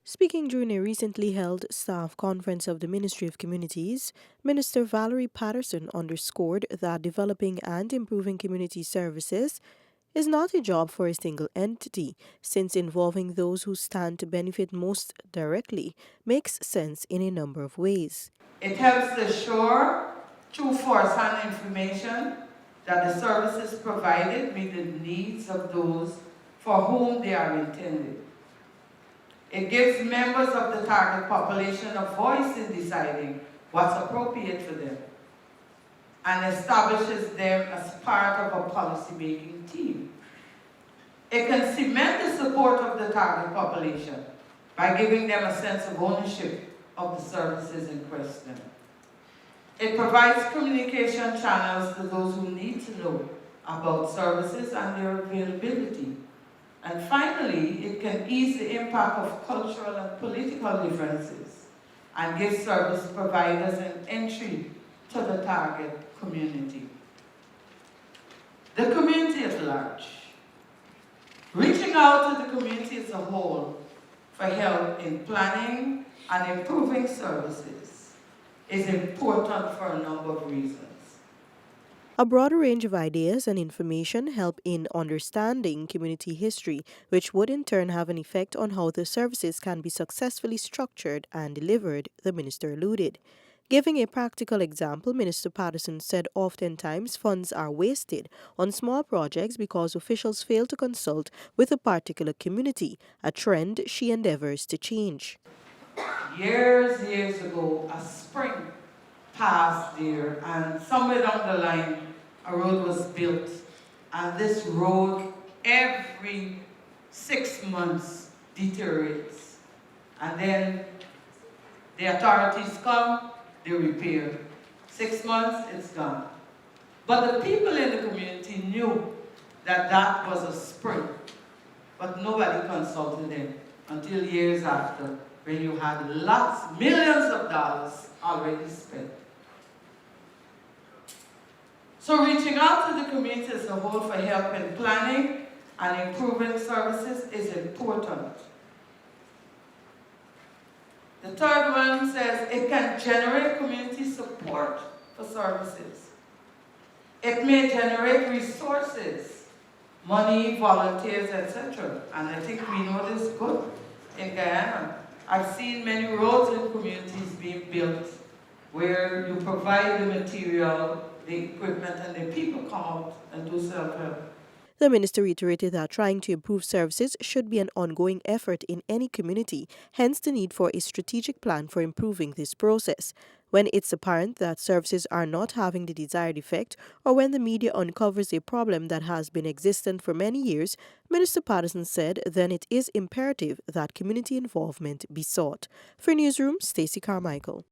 Speaking during a recently held staff conference of the Ministry of Communities, Minister Valerie Patterson underscored that developing and improving community services is not a job for a single entity, since involving those who stand to benefit most directly makes sense in a number of ways. It helps to assure through first-hand information that the services provided meet the needs of those for whom they are intended. It gives members of the target population a voice in deciding what's appropriate for them and establishes them as part of a policy-making team. It can cement the support of the target population by giving them a sense of ownership of the services in question. It provides communication channels to those who need to know about services and their availability. And finally, it can ease the impact of cultural and political differences and give service providers an entry to the target community. The community at large. Reaching out to the community as a whole for help in planning and improving services is important for a number of reasons. A broader range of ideas and information help in understanding community history, which would in turn have an effect on how the services can be successfully structured and delivered, the minister alluded. Giving a practical example, Minister Patterson said oftentimes funds are wasted on small projects because officials fail to consult with a particular community, a trend she endeavors to change. Years ago, a spring passed there, and somewhere down the line, a road was built. And this road, every 6 months, deteriorates. And then the authorities come, they repair. 6 months, it's gone. But the people in the community knew that that was a spring, but nobody consulted them until years after, when you had millions of dollars already spent. So reaching out to the community as a whole for help in planning and improving services is important. The third one says it can generate community support for services. It may generate resources, money, volunteers, etc. And I think we know this good in Guyana. I've seen many roads in communities being built where you provide the material, the equipment, and the people come out and do self-help. The minister reiterated that trying to improve services should be an ongoing effort in any community, hence the need for a strategic plan for improving this process. When it's apparent that services are not having the desired effect, or when the media uncovers a problem that has been existent for many years, Minister Patterson said then it is imperative that community involvement be sought. For Newsroom, Stacey Carmichael.